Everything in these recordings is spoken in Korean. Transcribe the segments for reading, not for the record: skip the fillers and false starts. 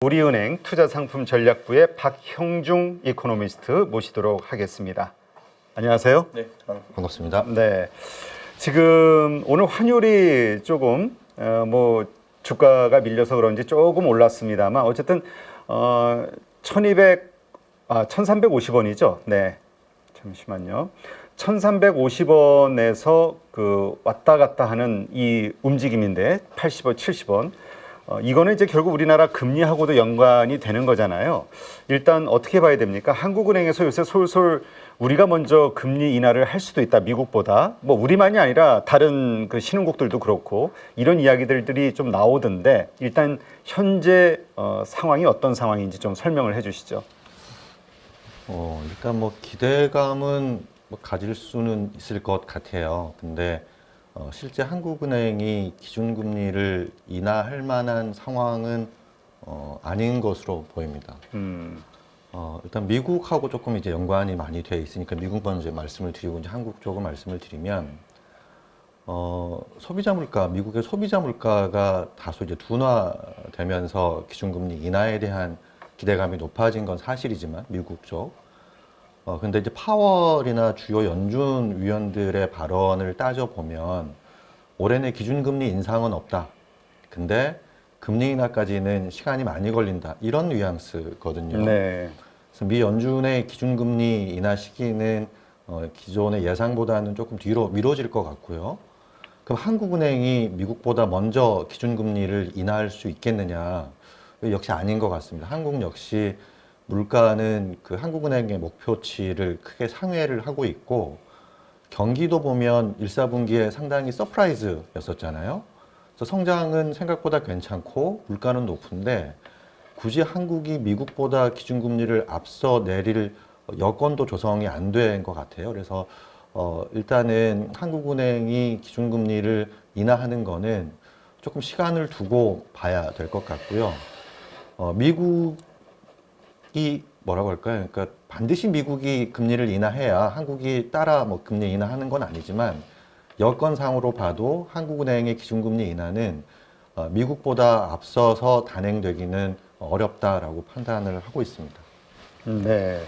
우리은행 투자상품전략부의 박형중 이코노미스트 모시도록 하겠습니다. 안녕하세요. 네, 반갑습니다. 네, 지금 오늘 환율이 조금 주가가 밀려서 그런지 조금 올랐습니다만 어쨌든 1350원이죠. 네, 잠시만요. 1350원에서 그 왔다 갔다 하는 이 움직임인데 80원, 70원. 이거는 이제 결국 우리나라 금리하고도 연관이 되는 거잖아요. 일단 어떻게 봐야 됩니까? 한국은행에서 요새 솔솔 우리가 먼저 금리 인하를 할 수도 있다. 미국보다. 뭐 우리만이 아니라 다른 그 신흥국들도 그렇고 이런 이야기들이 좀 나오던데 일단 현재 상황이 어떤 상황인지 좀 설명을 해 주시죠. 일단 기대감은 가질 수는 있을 것 같아요. 근데 실제 한국은행이 기준금리를 인하할 만한 상황은 아닌 것으로 보입니다. 일단 미국하고 조금 이제 연관이 많이 돼 있으니까 미국 먼저 말씀을 드리고 이제 한국 쪽을 말씀을 드리면 소비자 물가, 미국의 소비자 물가가 다소 이제 둔화되면서 기준금리 인하에 대한 기대감이 높아진 건 사실이지만 미국 쪽. 근데 이제 파월이나 주요 연준 위원들의 발언을 따져보면 올해 내 기준금리 인상은 없다. 근데 금리 인하까지는 시간이 많이 걸린다. 이런 뉘앙스거든요. 네. 그래서 미 연준의 기준금리 인하 시기는 기존의 예상보다는 조금 뒤로 미뤄질 것 같고요. 그럼 한국은행이 미국보다 먼저 기준금리를 인하할 수 있겠느냐? 역시 아닌 것 같습니다. 한국 역시 물가는 그 한국은행의 목표치를 크게 상회를 하고 있고 경기도 보면 1, 4분기에 상당히 서프라이즈였었잖아요. 그래서 성장은 생각보다 괜찮고 물가는 높은데 굳이 한국이 미국보다 기준금리를 앞서 내릴 여건도 조성이 안 된 것 같아요. 그래서 일단은 한국은행이 기준금리를 인하하는 거는 조금 시간을 두고 봐야 될 것 같고요. 미국이 뭐라고 할까요? 그러니까 반드시 미국이 금리를 인하해야 한국이 따라 금리 인하하는 건 아니지만 여건상으로 봐도 한국은행의 기준금리 인하는 미국보다 앞서서 단행되기는 어렵다라고 판단을 하고 있습니다. 네.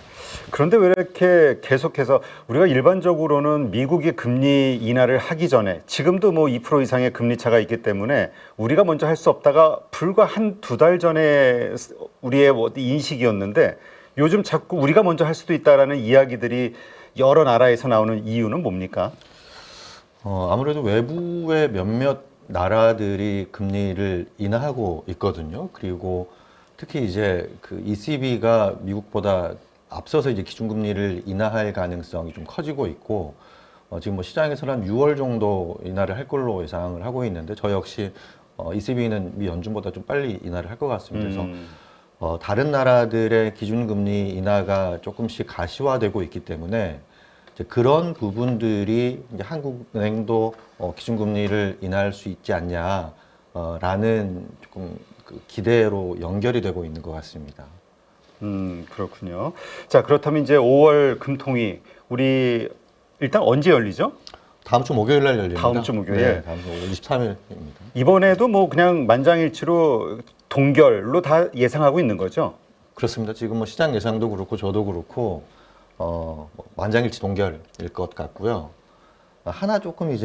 그런데 왜 이렇게 계속해서 우리가 일반적으로는 미국이 금리 인하를 하기 전에 지금도 2% 이상의 금리 차가 있기 때문에 우리가 먼저 할 수 없다가 불과 한 두 달 전에 우리의 인식이었는데 요즘 자꾸 우리가 먼저 할 수도 있다라는 이야기들이 여러 나라에서 나오는 이유는 뭡니까? 아무래도 외부의 몇몇 나라들이 금리를 인하하고 있거든요. 그리고 특히 이제 그 ECB가 미국보다 앞서서 이제 기준금리를 인하할 가능성이 좀 커지고 있고, 지금 시장에서는 한 6월 정도 인하를 할 걸로 예상을 하고 있는데, 저 역시 ECB는 미 연준보다 좀 빨리 인하를 할 것 같습니다. 그래서 다른 나라들의 기준금리 인하가 조금씩 가시화되고 있기 때문에 이제 그런 부분들이 이제 한국은행도 기준금리를 인하할 수 있지 않냐라는 조금 그 기대로 연결이 되고 있는 것 같습니다. 그렇군요. 자, 그렇다면 이제 5월 금통위 우리 일단 언제 열리죠? 다음 주 목요일 날 열립니다. 다음 주 목요일. 네, 다음 주 23일입니다. 이번에도 그냥 만장일치로 동결로 다 예상하고 있는 거죠? 그렇습니다. 지금 시장 예상도 그렇고 저도 그렇고 만장일치 동결일 것 같고요. 하나 조금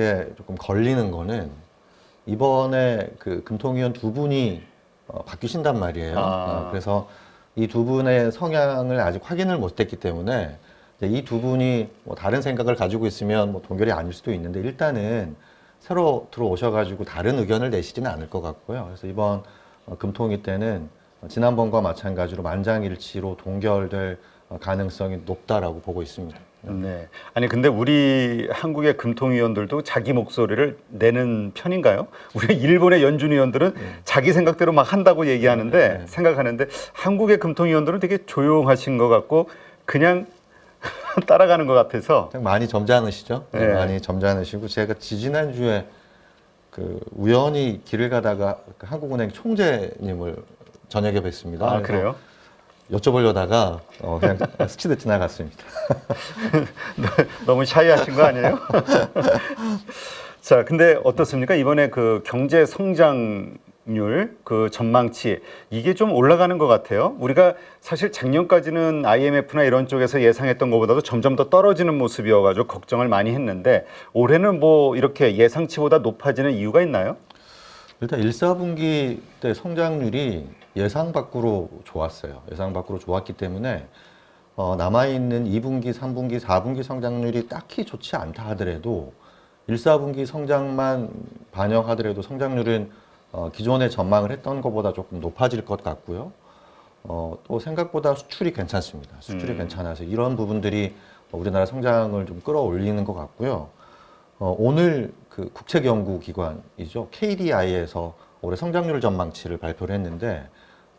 걸리는 거는 이번에 그 금통위원 두 분이 바뀌신단 말이에요. 그래서 이 두 분의 성향을 아직 확인을 못했기 때문에 이 두 분이 다른 생각을 가지고 있으면 동결이 아닐 수도 있는데 일단은 새로 들어오셔가지고 다른 의견을 내시지는 않을 것 같고요. 그래서 이번 금통위 때는 지난번과 마찬가지로 만장일치로 동결될 가능성이 높다라고 보고 있습니다. 네. 아니 근데 우리 한국의 금통위원들도 자기 목소리를 내는 편인가요? 우리 일본의 연준위원들은 자기 생각대로 막 한다고 얘기하는데 생각하는데 한국의 금통위원들은 되게 조용하신 것 같고 그냥 따라가는 것 같아서 많이 점잖으시죠? 네. 많이 점잖으시고 제가 지지난주에 우연히 길을 가다가 한국은행 총재님을 저녁에 뵀습니다. 아, 그래요? 여쭤보려다가 그냥 스치듯 지나갔습니다. 너무 샤이하신 거 아니에요? 자, 근데 어떻습니까? 이번에 그 경제 성장 성장률, 그 전망치 이게 좀 올라가는 것 같아요. 우리가 사실 작년까지는 IMF나 이런 쪽에서 예상했던 것보다도 점점 더 떨어지는 모습이어가지고 걱정을 많이 했는데 올해는 뭐 이렇게 예상치보다 높아지는 이유가 있나요? 일단 1, 4분기 때 성장률이 예상 밖으로 좋았어요. 예상 밖으로 좋았기 때문에 남아있는 2분기, 3분기, 4분기 성장률이 딱히 좋지 않다 하더라도 1, 4분기 성장만 반영하더라도 성장률은 기존에 전망을 했던 것보다 조금 높아질 것 같고요. 또 생각보다 수출이 괜찮습니다. 수출이 괜찮아서 이런 부분들이 우리나라 성장을 좀 끌어올리는 것 같고요. 오늘 그 국책연구기관이죠. KDI에서 올해 성장률 전망치를 발표를 했는데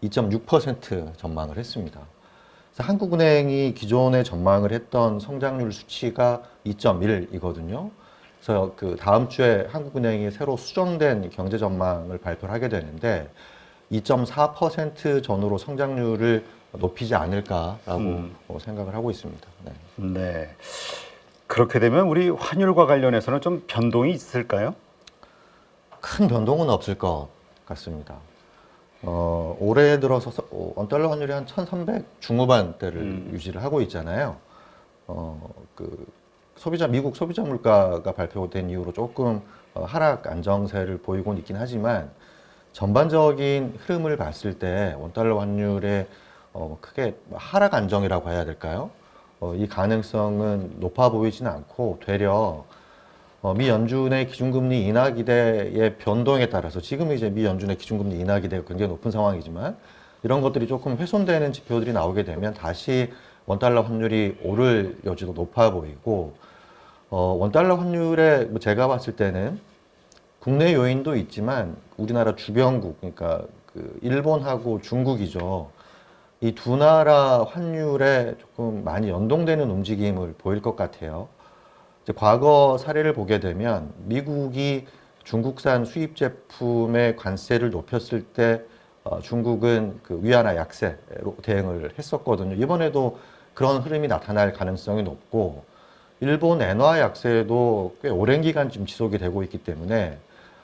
2.6% 전망을 했습니다. 그래서 한국은행이 기존에 전망을 했던 성장률 수치가 2.1이거든요. 그래서 그 다음 주에 한국은행이 새로 수정된 경제 전망을 발표를 하게 되는데 2.4% 전후로 성장률을 높이지 않을까라고 생각을 하고 있습니다. 네. 네. 그렇게 되면 우리 환율과 관련해서는 좀 변동이 있을까요? 큰 변동은 없을 것 같습니다. 올해 들어서 원달러 환율이 한 1,300 중후반대를 유지를 하고 있잖아요. 그 미국 소비자 물가가 발표된 이후로 조금 하락 안정세를 보이곤 있긴 하지만 전반적인 흐름을 봤을 때 원달러 환율의 크게 하락 안정이라고 해야 될까요? 이 가능성은 높아 보이지는 않고 되려 미 연준의 기준금리 인하 기대의 변동에 따라서 지금 이제 미 연준의 기준금리 인하 기대가 굉장히 높은 상황이지만 이런 것들이 조금 훼손되는 지표들이 나오게 되면 다시 원달러 환율이 오를 여지도 높아 보이고 원달러 환율에 뭐 제가 봤을 때는 국내 요인도 있지만 우리나라 주변국 그러니까 그 일본하고 중국이죠. 이 두 나라 환율에 조금 많이 연동되는 움직임을 보일 것 같아요. 이제 과거 사례를 보게 되면 미국이 중국산 수입 제품의 관세를 높였을 때 중국은 그 위안화 약세로 대응을 했었거든요. 이번에도 그런 흐름이 나타날 가능성이 높고 일본 엔화 약세도 꽤 오랜 기간 지금 지속이 되고 있기 때문에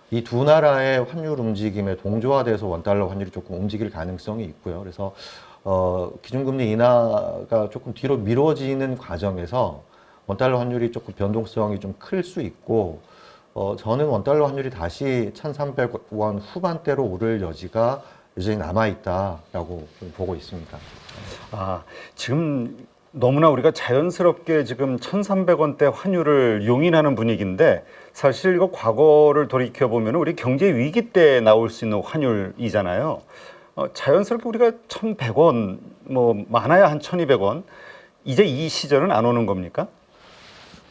이 두 나라의 환율 움직임에 동조화돼서 원달러 환율이 조금 움직일 가능성이 있고요. 그래서 기준금리 인하가 조금 뒤로 미뤄지는 과정에서 원달러 환율이 조금 변동성이 좀 클 수 있고 저는 원달러 환율이 다시 1,300원 후반대로 오를 여지가 여전히 남아있다라고 보고 있습니다. 아, 지금 너무나 우리가 자연스럽게 지금 1,300원대 환율을 용인하는 분위기인데 사실 이거 과거를 돌이켜 보면 우리 경제 위기 때 나올 수 있는 환율이잖아요. 자연스럽게 우리가 1,100원, 뭐 많아야 한 1,200원, 이제 이 시절은 안 오는 겁니까?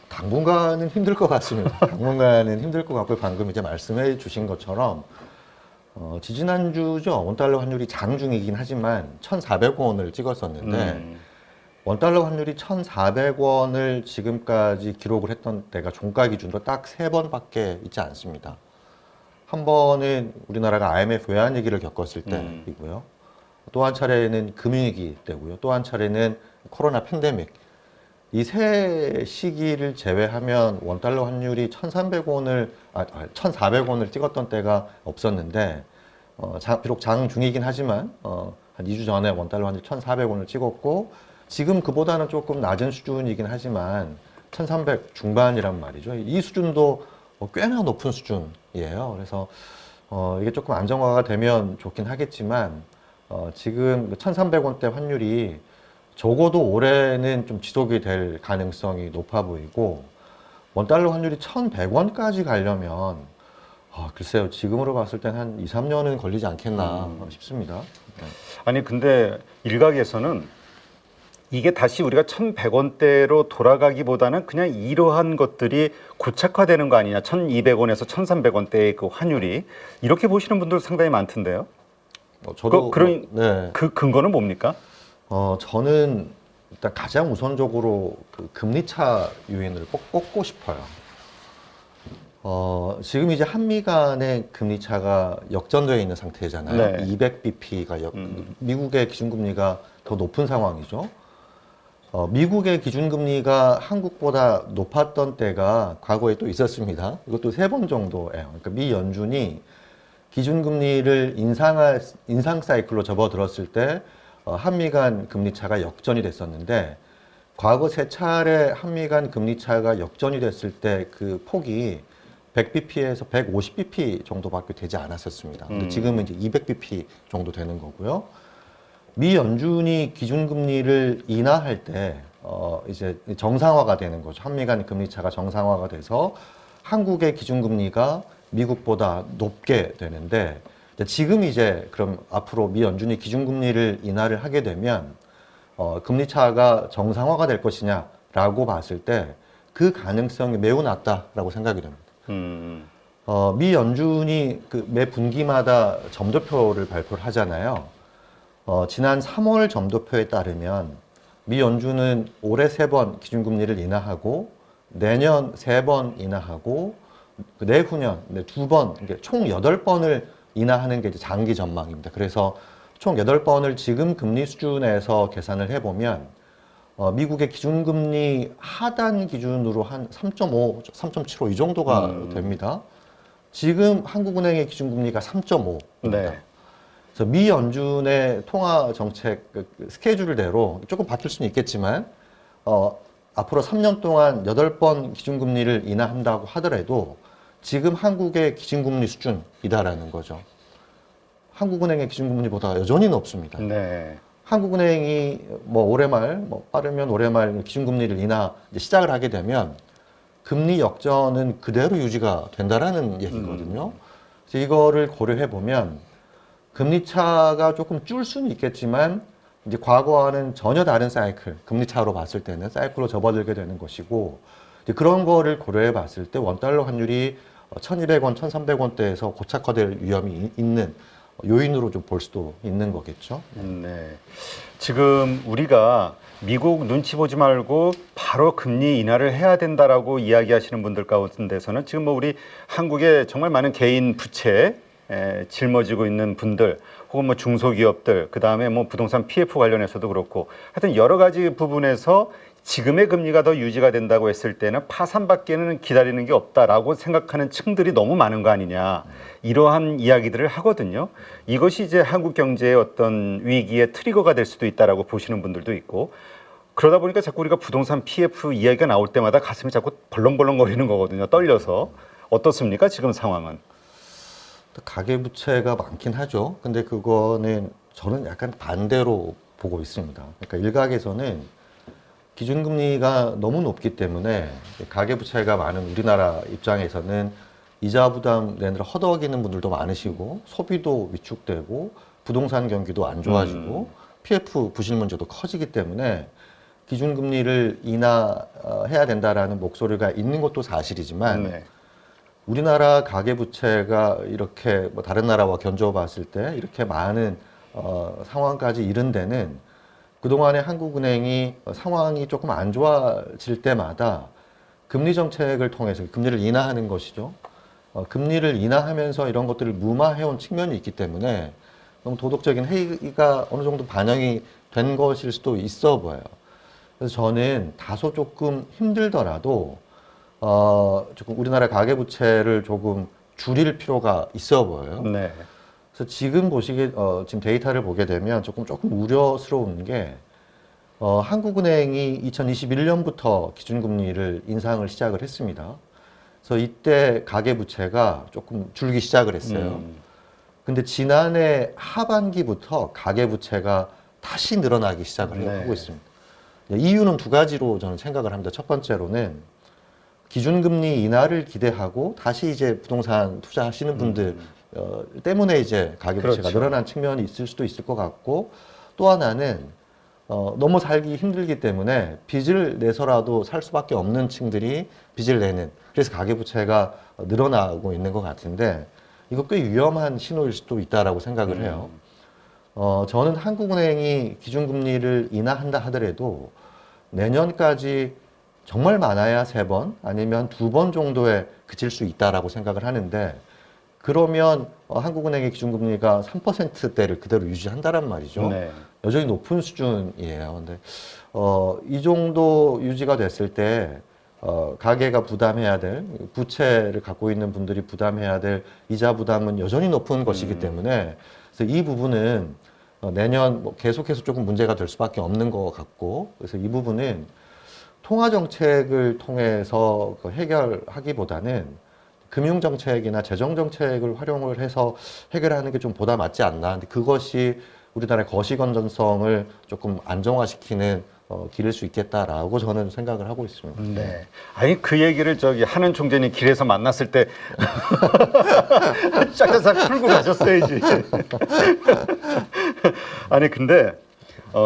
당분간은 힘들 것 같습니다. 당분간은 힘들 것 같고 방금 이제 말씀해 주신 것처럼 지지난주죠. 원달러 환율이 장중이긴 하지만 1,400원을 찍었었는데 원달러 환율이 1,400원을 지금까지 기록을 했던 때가 종가 기준으로 딱 3번밖에 있지 않습니다. 한 번은 우리나라가 IMF 외환위기를 겪었을 때이고요. 또 한 차례는 금융위기 때고요. 또 한 차례는 코로나 팬데믹. 이 세 시기를 제외하면 원달러 환율이 1,400원을 찍었던 때가 없었는데 비록 장중이긴 하지만 한 2주 전에 원달러 환율 1,400원을 찍었고 지금 그보다는 조금 낮은 수준이긴 하지만 1,300 중반이란 말이죠. 이 수준도 꽤나 높은 수준이에요. 그래서 이게 조금 안정화가 되면 좋긴 하겠지만 지금 1,300원대 환율이 적어도 올해는 좀 지속이 될 가능성이 높아 보이고 원달러 환율이 1,100원까지 가려면 글쎄요. 지금으로 봤을 땐 한 2, 3년은 걸리지 않겠나 싶습니다. 네. 아니 근데 일각에서는 이게 다시 우리가 1,100원대로 돌아가기보다는 그냥 이러한 것들이 고착화되는 거 아니냐. 1,200원에서 1,300원대의 그 환율이 이렇게 보시는 분들 상당히 많던데요. 저도 네. 그 근거는 뭡니까? 저는 일단 가장 우선적으로 그 금리차 요인을 꼽고 싶어요. 지금 이제 한미 간의 금리 차가 역전되어 있는 상태잖아요. 네. 200bp가 미국의 기준금리가 더 높은 상황이죠. 미국의 기준금리가 한국보다 높았던 때가 과거에 또 있었습니다. 이것도 3번 정도예요. 그러니까 미 연준이 기준금리를 인상 사이클로 접어들었을 때 한미 간 금리 차가 역전이 됐었는데 과거 세 차례 한미 간 금리 차가 역전이 됐을 때 그 폭이 100bp에서 150bp 정도밖에 되지 않았었습니다. 근데 지금은 이제 200bp 정도 되는 거고요. 미 연준이 기준금리를 인하할 때 이제 정상화가 되는 거죠. 한미 간 금리 차가 정상화가 돼서 한국의 기준금리가 미국보다 높게 되는데 지금 이제 그럼 앞으로 미 연준이 기준금리를 인하를 하게 되면 금리 차가 정상화가 될 것이냐라고 봤을 때 그 가능성이 매우 낮다라고 생각이 됩니다. 미 연준이 그 매 분기마다 점도표를 발표를 하잖아요. 지난 3월 점도표에 따르면 미 연준은 올해 3번 기준금리를 인하하고 내년 3번 인하하고 내후년 2번, 총 8번을 인하하는 게 이제 장기 전망입니다. 그래서 총 8번을 지금 금리 수준에서 계산을 해보면 미국의 기준금리 하단 기준으로 한 3.5, 3.75 이 정도가 됩니다. 지금 한국은행의 기준금리가 3.5입니다. 네. 그래서 미 연준의 통화 정책 스케줄대로 조금 바뀔 수는 있겠지만 앞으로 3년 동안 8번 기준금리를 인하한다고 하더라도 지금 한국의 기준금리 수준이다라는 거죠. 한국은행의 기준금리보다 여전히 높습니다. 네. 한국은행이 뭐 올해 말, 빠르면 올해 말 기준금리를 인하 시작을 하게 되면 금리 역전은 그대로 유지가 된다라는 얘기거든요. 그래서 이거를 고려해 보면 금리 차가 조금 줄 수는 있겠지만 이제 과거와는 전혀 다른 사이클, 금리 차로 봤을 때는 사이클로 접어들게 되는 것이고 이제 그런 거를 고려해 봤을 때 원달러 환율이 1,200원, 1,300원대에서 고착화될 위험이 있는 요인으로 좀 볼 수도 있는 거겠죠. 네. 지금 우리가 미국 눈치 보지 말고 바로 금리 인하를 해야 된다라고 이야기하시는 분들 가운데서는 지금 뭐 우리 한국의 정말 많은 개인 부채 짊어지고 있는 분들 혹은 뭐 중소기업들 그다음에 뭐 부동산 PF 관련해서도 그렇고 하여튼 여러 가지 부분에서 지금의 금리가 더 유지가 된다고 했을 때는 파산밖에는 기다리는 게 없다라고 생각하는 층들이 너무 많은 거 아니냐 이러한 이야기들을 하거든요. 이것이 이제 한국 경제의 어떤 위기의 트리거가 될 수도 있다라고 보시는 분들도 있고 그러다 보니까 자꾸 우리가 부동산 PF 이야기가 나올 때마다 가슴이 자꾸 벌렁벌렁거리는 거거든요. 떨려서. 어떻습니까? 지금 상황은. 가계부채가 많긴 하죠. 근데 그거는 저는 약간 반대로 보고 있습니다. 그러니까 일각에서는 기준금리가 너무 높기 때문에 가계부채가 많은 우리나라 입장에서는 이자 부담 내느라 허덕이는 분들도 많으시고 소비도 위축되고 부동산 경기도 안 좋아지고 PF 부실 문제도 커지기 때문에 기준금리를 인하해야 된다라는 목소리가 있는 것도 사실이지만 네. 우리나라 가계부채가 이렇게 뭐 다른 나라와 견주어봤을 때 이렇게 많은 상황까지 이른 데는 그동안에 한국은행이 상황이 조금 안 좋아질 때마다 금리 정책을 통해서 금리를 인하하는 것이죠. 금리를 인하하면서 이런 것들을 무마해온 측면이 있기 때문에 너무 도덕적인 해이가 어느 정도 반영이 된 것일 수도 있어 보여요. 그래서 저는 다소 조금 힘들더라도 조금 우리나라 가계부채를 조금 줄일 필요가 있어 보여요. 네. 그래서 지금 지금 데이터를 보게 되면 조금 우려스러운 게, 한국은행이 2021년부터 기준금리를 인상을 시작을 했습니다. 그래서 이때 가계부채가 조금 줄기 시작을 했어요. 근데 지난해 하반기부터 가계부채가 다시 늘어나기 시작을 네. 하고 있습니다. 이유는 두 가지로 저는 생각을 합니다. 첫 번째로는 기준금리 인하를 기대하고 다시 이제 부동산 투자하시는 분들 때문에 이제 가계부채가 그렇죠. 늘어난 측면이 있을 수도 있을 것 같고 또 하나는 너무 살기 힘들기 때문에 빚을 내서라도 살 수밖에 없는 층들이 빚을 내는 그래서 가계부채가 늘어나고 있는 것 같은데 이거 꽤 위험한 신호일 수도 있다라고 생각을 해요. 저는 한국은행이 기준금리를 인하한다 하더라도 내년까지 정말 많아야 3번 아니면 2번 정도에 그칠 수 있다라고 생각을 하는데 그러면 한국은행의 기준금리가 3%대를 그대로 유지한다란 말이죠. 네. 여전히 높은 수준이에요. 근데 이 정도 유지가 됐을 때 가계가 부담해야 될 부채를 갖고 있는 분들이 부담해야 될 이자 부담은 여전히 높은 것이기 때문에 그래서 이 부분은 내년 뭐 계속해서 조금 문제가 될 수밖에 없는 것 같고 그래서 이 부분은 통화 정책을 통해서 해결하기보다는 금융 정책이나 재정 정책을 활용을 해서 해결하는 게 좀 보다 맞지 않나. 근데 그것이 우리나라의 거시 건전성을 조금 안정화시키는 길일 수 있겠다라고 저는 생각을 하고 있습니다. 네. 아니 그 얘기를 저기 한은 총재님 길에서 만났을 때 쫙쫙 풀고 가셨어야지. 아니 근데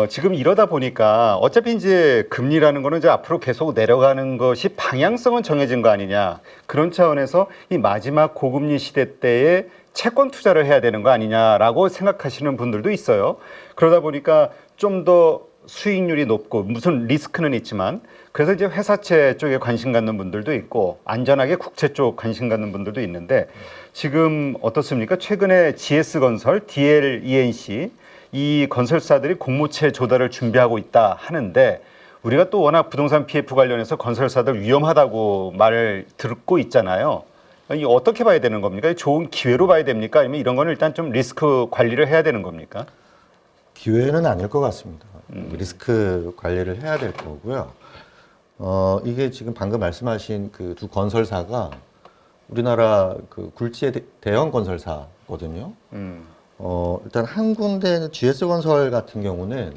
지금 이러다 보니까 어차피 이제 금리라는 거는 이제 앞으로 계속 내려가는 것이 방향성은 정해진 거 아니냐. 그런 차원에서 이 마지막 고금리 시대 때에 채권 투자를 해야 되는 거 아니냐라고 생각하시는 분들도 있어요. 그러다 보니까 좀 더 수익률이 높고 무슨 리스크는 있지만 그래서 이제 회사채 쪽에 관심 갖는 분들도 있고 안전하게 국채 쪽 관심 갖는 분들도 있는데 지금 어떻습니까? 최근에 GS건설, DLENC 이 건설사들이 공모채 조달을 준비하고 있다 하는데 우리가 또 워낙 부동산 PF 관련해서 건설사들 위험하다고 말을 듣고 있잖아요. 이 어떻게 봐야 되는 겁니까? 좋은 기회로 봐야 됩니까? 아니면 이런 거는 일단 좀 리스크 관리를 해야 되는 겁니까? 기회는 아닐 것 같습니다. 리스크 관리를 해야 될 거고요. 이게 지금 방금 말씀하신 그 두 건설사가 우리나라 그 굴지의 대형 건설사거든요. 일단 한 군데는 GS건설 같은 경우는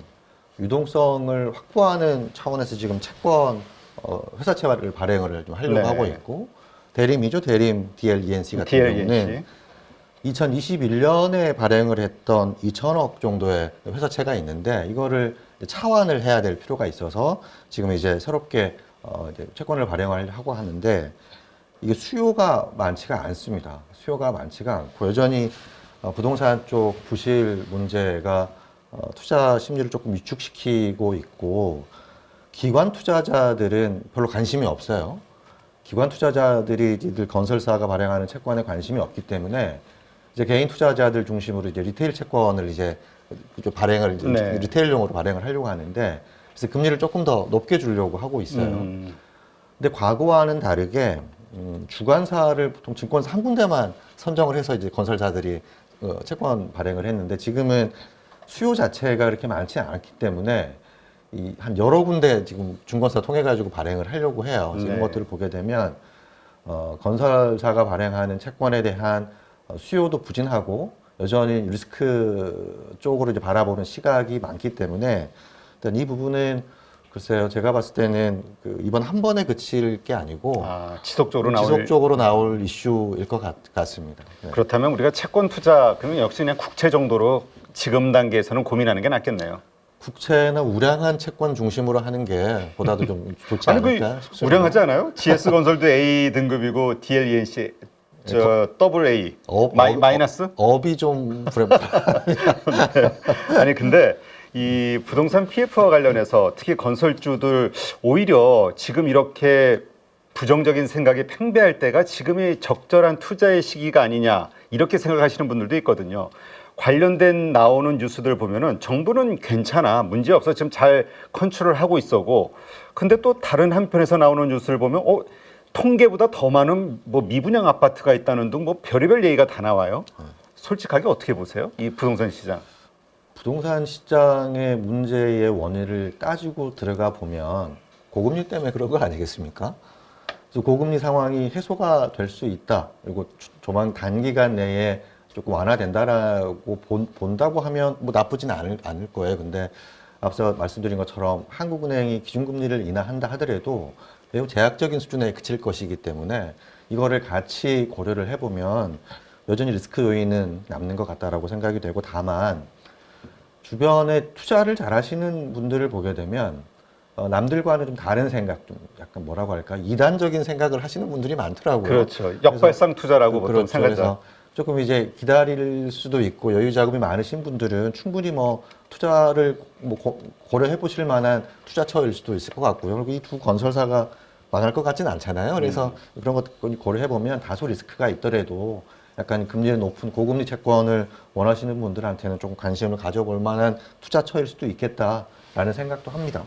유동성을 확보하는 차원에서 지금 채권 회사채를 발행을 좀 하려고 네. 하고 있고 대림이죠. 대림 DLENC 같은 경우는 2021년에 발행을 했던 2천억 정도의 회사채가 있는데 이거를 차환을 해야 될 필요가 있어서 지금 이제 새롭게 이제 채권을 발행을 하고 하는데 이게 수요가 많지가 않습니다. 수요가 많지가 않고 여전히 부동산 쪽 부실 문제가 투자 심리를 조금 위축시키고 있고 기관 투자자들은 별로 관심이 없어요. 기관 투자자들이 늘 건설사가 발행하는 채권에 관심이 없기 때문에 이제 개인 투자자들 중심으로 이제 리테일 채권을 이제 발행을 이제 네. 리테일용으로 발행을 하려고 하는데 그래서 금리를 조금 더 높게 주려고 하고 있어요. 근데 과거와는 다르게 주관사를 보통 증권사 한 군데만 선정을 해서 이제 건설사들이 채권 발행을 했는데 지금은 수요 자체가 그렇게 많지 않기 때문에 한 여러 군데 지금 증권사 통해 가지고 발행을 하려고 해요. 그래서 이런 네. 것들을 보게 되면 건설사가 발행하는 채권에 대한 수요도 부진하고 여전히 리스크 쪽으로 이제 바라보는 시각이 많기 때문에 일단 이 부분은 글쎄요, 제가 봤을 때는 이번 한 번에 그칠 게 아니고 지속적으로 나올 이슈일 것 같습니다. 네. 그렇다면 우리가 채권 투자 그러면 역시 그냥 국채 정도로 지금 단계에서는 고민하는 게 낫겠네요. 국채나 우량한 채권 중심으로 하는 게 보다도 좀 좋지 않을까 싶습니다. 우량하지 않아요? GS건설도 A 등급이고 DLENC 더블 A 마이너스? 업이 좀 네. 아니 근데 이 부동산 PF와 관련해서 특히 건설주들 오히려 지금 이렇게 부정적인 생각이 팽배할 때가 지금이 적절한 투자의 시기가 아니냐 이렇게 생각하시는 분들도 있거든요. 관련된 나오는 뉴스들 보면은 정부는 괜찮아 문제 없어 지금 잘 컨트롤하고 있어고 근데 또 다른 한편에서 나오는 뉴스를 보면 통계보다 더 많은 뭐 미분양 아파트가 있다는 등 뭐 별의별 얘기가 다 나와요. 솔직하게 어떻게 보세요? 이 부동산 시장. 부동산 시장의 문제의 원인을 따지고 들어가 보면 고금리 때문에 그런 거 아니겠습니까? 그래서 고금리 상황이 해소가 될 수 있다. 그리고 조만 단기간 내에 조금 완화된다라고 본다고 하면 뭐 나쁘진 않을 거예요. 근데 앞서 말씀드린 것처럼 한국은행이 기준금리를 인하한다 하더라도 매우 제약적인 수준에 그칠 것이기 때문에 이거를 같이 고려를 해보면 여전히 리스크 요인은 남는 것 같다라고 생각이 되고 다만 주변에 투자를 잘 하시는 분들을 보게 되면 남들과는 좀 다른 생각, 좀 약간 뭐라고 할까 이단적인 생각을 하시는 분들이 많더라고요. 그렇죠. 역발상 투자라고 보통 그렇죠. 생각하죠. 그래서 조금 이제 기다릴 수도 있고 여유 자금이 많으신 분들은 충분히 뭐 투자를 뭐 고려해 보실 만한 투자처일 수도 있을 것 같고요. 그리고 이 두 건설사가 망할 것 같지는 않잖아요. 그래서 그런 것 고려해 보면 다소 리스크가 있더라도 약간 금리의 높은 고금리 채권을 원하시는 분들한테는 조금 관심을 가져볼 만한 투자처일 수도 있겠다라는 생각도 합니다.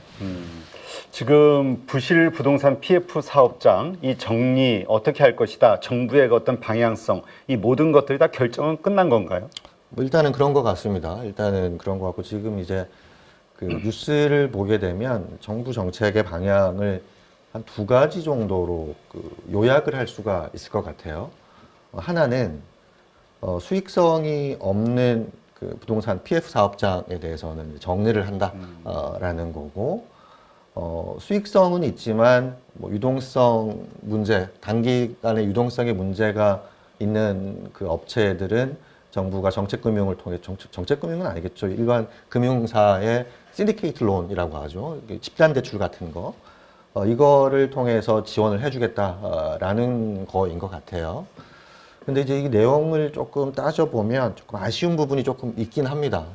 지금 부실 부동산 PF 사업장 이 정리 어떻게 할 것이다. 정부의 어떤 방향성 이 모든 것들이 다 결정은 끝난 건가요? 뭐 일단은 그런 것 같습니다. 일단은 그런 것 같고 지금 이제 그 뉴스를 보게 되면 정부 정책의 방향을 한 두 가지 정도로 그 요약을 할 수가 있을 것 같아요. 하나는 수익성이 없는 그 부동산 PF 사업장에 대해서는 정리를 한다라는 거고, 수익성은 있지만 뭐 유동성 문제, 단기간에 유동성의 문제가 있는 그 업체들은 정부가 정책금융을 통해 정책금융은 아니겠죠. 일반 금융사의 신디케이트 론이라고 하죠. 집단 대출 같은 거. 이거를 통해서 지원을 해주겠다라는 거인 것 같아요. 근데 이제 이 내용을 조금 따져보면 조금 아쉬운 부분이 조금 있긴 합니다.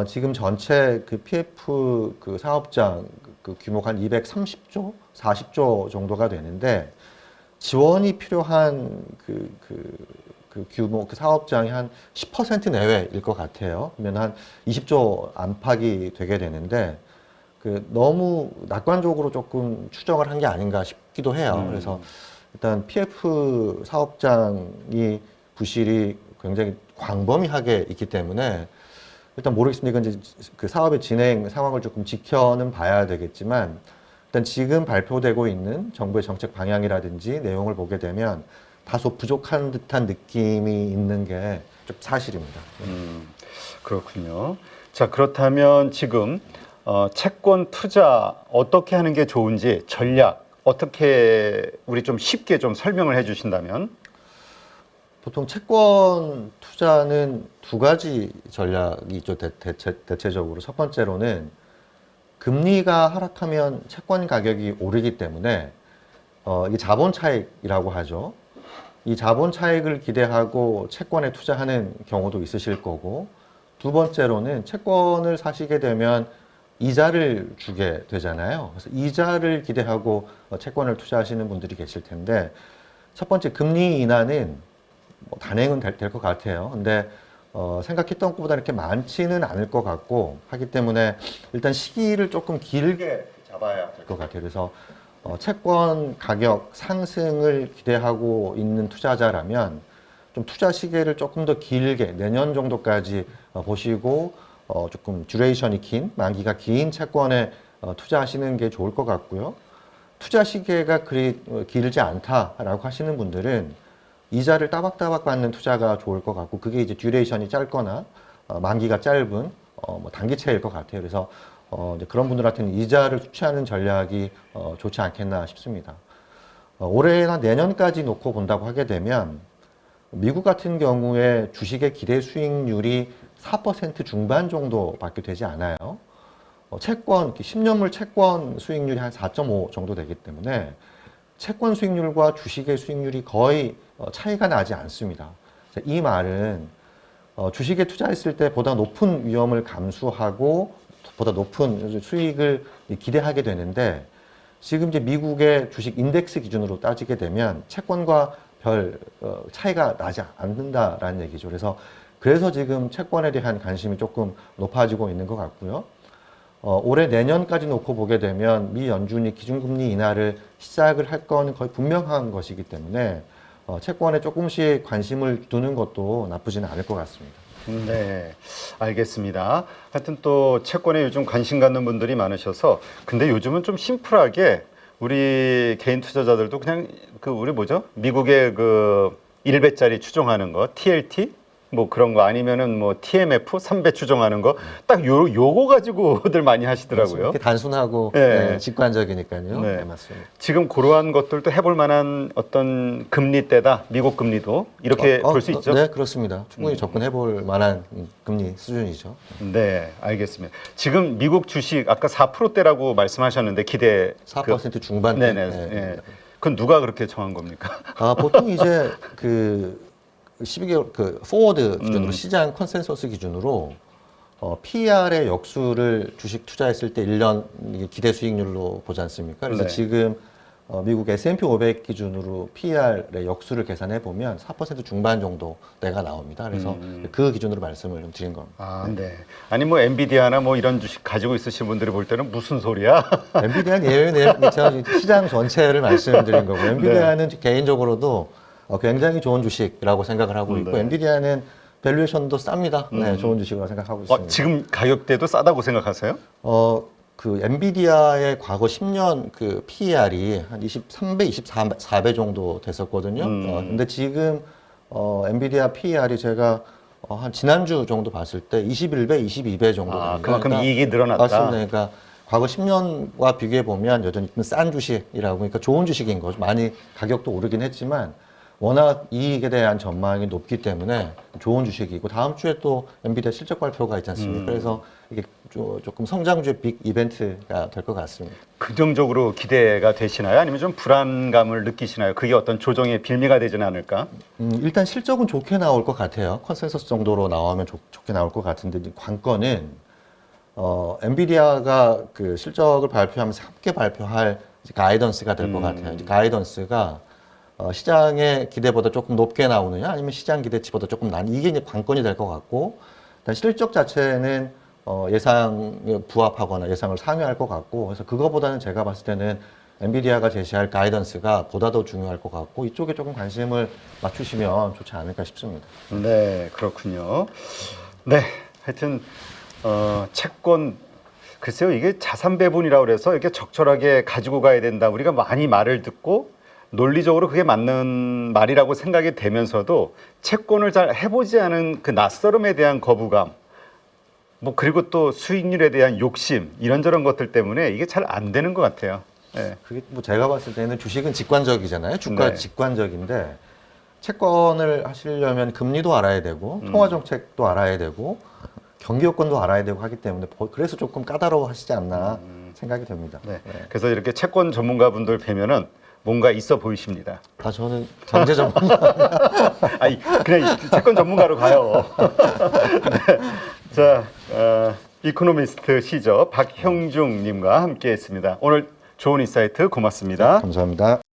지금 전체 그 PF 그 사업장 그 규모가 한 230조, 40조 정도가 되는데 지원이 필요한 그 규모, 그 사업장이 한 10% 내외일 것 같아요. 그러면 한 20조 안팎이 되게 되는데 그 너무 낙관적으로 조금 추정을 한 게 아닌가 싶기도 해요. 그래서 일단 PF 사업장이 부실이 굉장히 광범위하게 있기 때문에 일단 모르겠습니다. 이건 이제 그 사업의 진행 상황을 조금 지켜는 봐야 되겠지만 일단 지금 발표되고 있는 정부의 정책 방향이라든지 내용을 보게 되면 다소 부족한 듯한 느낌이 있는 게 좀 사실입니다. 그렇군요. 자, 그렇다면 지금 채권 투자 어떻게 하는 게 좋은지 전략 어떻게 우리 좀 쉽게 좀 설명을 해주신다면? 보통 채권 투자는 두 가지 전략이 있죠. 대체적으로. 첫 번째로는 금리가 하락하면 채권 가격이 오르기 때문에 이게 자본 차익이라고 하죠. 이 자본 차익을 기대하고 채권에 투자하는 경우도 있으실 거고, 두 번째로는 채권을 사시게 되면 이자를 주게 되잖아요. 그래서 이자를 기대하고 채권을 투자하시는 분들이 계실 텐데, 첫 번째 금리 인하는 뭐 단행은 될 것 같아요. 근데 생각했던 것보다 이렇게 많지는 않을 것 같고 하기 때문에 일단 시기를 조금 길게 잡아야 될 것 같아요. 그래서 채권 가격 상승을 기대하고 있는 투자자라면 좀 투자 시기를 조금 더 길게 내년 정도까지 보시고 조금 듀레이션이 긴, 만기가 긴 채권에 투자하시는 게 좋을 것 같고요. 투자 시기가 그리 길지 않다라고 하시는 분들은 이자를 따박따박 받는 투자가 좋을 것 같고, 그게 이제 듀레이션이 짧거나 만기가 짧은 뭐 단기채일 것 같아요. 그래서 이제 그런 분들한테는 이자를 투자하는 전략이 좋지 않겠나 싶습니다. 올해나 내년까지 놓고 본다고 하게 되면 미국 같은 경우에 주식의 기대 수익률이 4% 중반 정도밖에 되지 않아요. 채권, 10년물 채권 수익률이 한 4.5 정도 되기 때문에 채권 수익률과 주식의 수익률이 거의 차이가 나지 않습니다. 이 말은 주식에 투자했을 때 보다 높은 위험을 감수하고 보다 높은 수익을 기대하게 되는데, 지금 이제 미국의 주식 인덱스 기준으로 따지게 되면 채권과 별 차이가 나지 않는다라는 얘기죠. 그래서 지금 채권에 대한 관심이 조금 높아지고 있는 것 같고요. 올해 내년까지 놓고 보게 되면 미 연준이 기준금리 인하를 시작을 할 거는 거의 분명한 것이기 때문에 채권에 조금씩 관심을 두는 것도 나쁘지는 않을 것 같습니다. 네, 알겠습니다. 하여튼 또 채권에 요즘 관심 갖는 분들이 많으셔서, 근데 요즘은 좀 심플하게 우리 개인 투자자들도 그냥 그 우리 뭐죠? 미국의 그 1배짜리 추종하는 거, TLT? 뭐 그런 거 아니면은 뭐 TMF 3배 추종하는 거 딱 요거 가지고들 많이 하시더라고요. 이렇게 단순하고 네. 직관적이니까요. 네. 네, 맞습니다. 지금 그러한 것들도 해볼 만한 어떤 금리 때다. 미국 금리도 이렇게 볼 수 있죠. 네, 그렇습니다. 충분히 접근해 볼 만한 금리 수준이죠. 네, 알겠습니다. 지금 미국 주식 아까 4%대라고 말씀하셨는데 기대 4% 중반대. 네네. 네. 예. 그건 누가 그렇게 정한 겁니까? 보통 이제 그 12개월 그 포워드 기준으로 시장 컨센서스 기준으로 PER의 역수를 주식 투자했을 때 1년 이게 기대 수익률로 보지 않습니까? 그래서 네. 지금 미국 S&P 500 기준으로 PER의 역수를 계산해 보면 4% 중반 정도 내가 나옵니다. 그래서 그 기준으로 말씀을 좀 드린 겁니다. 아, 네. 아니 뭐 엔비디아나 뭐 이런 주식 가지고 있으신 분들이 볼 때는 무슨 소리야? 엔비디아는 예외네요. 제가 시장 전체를 말씀드린 거고, 엔비디아는 개인적으로도 굉장히 좋은 주식이라고 생각을 하고 있고, 네. 엔비디아는 밸류에이션도 쌉니다. 네, 좋은 주식이라고 생각하고 있습니다. 지금 가격대도 싸다고 생각하세요? 그 엔비디아의 과거 10년 그 PER이 한 23배, 24배 정도 됐었거든요. 근데 지금 엔비디아 PER이 제가 한 지난주 정도 봤을 때 21배, 22배 정도 됩니다. 그만큼 이익이 늘어났다. 맞습니다. 그러니까 과거 10년과 비교해 보면 여전히 싼 주식이라고, 그러니까 좋은 주식인 거죠. 많이 가격도 오르긴 했지만 워낙 이익에 대한 전망이 높기 때문에 좋은 주식이고, 다음 주에 또 엔비디아 실적 발표가 있지 않습니까? 그래서 이게 조금 성장주의 빅 이벤트가 될 것 같습니다. 긍정적으로 기대가 되시나요? 아니면 좀 불안감을 느끼시나요? 그게 어떤 조정의 빌미가 되지는 않을까? 일단 실적은 좋게 나올 것 같아요. 컨센서스 정도로 나오면 좋게 나올 것 같은데, 이제 관건은 엔비디아가 그 실적을 발표하면서 함께 발표할 이제 가이던스가 될 것 같아요. 이제 가이던스가 시장의 기대보다 조금 높게 나오느냐, 아니면 시장 기대치보다 조금 이게 이제 관건이 될 것 같고, 일단 실적 자체는 예상에 부합하거나 예상을 상회할 것 같고, 그래서 그거보다는 제가 봤을 때는 엔비디아가 제시할 가이던스가 보다 더 중요할 것 같고, 이쪽에 조금 관심을 맞추시면 좋지 않을까 싶습니다. 네, 그렇군요. 네, 하여튼 채권 글쎄요, 이게 자산 배분이라고 그래서 이렇게 적절하게 가지고 가야 된다. 우리가 많이 말을 듣고 논리적으로 그게 맞는 말이라고 생각이 되면서도 채권을 잘 해보지 않은 그 낯설음에 대한 거부감, 뭐 그리고 또 수익률에 대한 욕심, 이런저런 것들 때문에 이게 잘 안 되는 것 같아요. 네. 그게 뭐 제가 봤을 때는 주식은 직관적이잖아요. 주가 네. 직관적인데, 채권을 하시려면 금리도 알아야 되고, 통화 정책도 알아야 되고, 경기 여건도 알아야 되고 하기 때문에, 그래서 조금 까다로워하시지 않나 생각이 됩니다. 네. 그래서 이렇게 채권 전문가분들 뵈면은 뭔가 있어 보이십니다. 다 저는 경제 전문가. 아니 그냥 채권 전문가로 가요. 네. 자, 이코노미스트 시저 박형중님과 함께했습니다. 오늘 좋은 인사이트 고맙습니다. 감사합니다.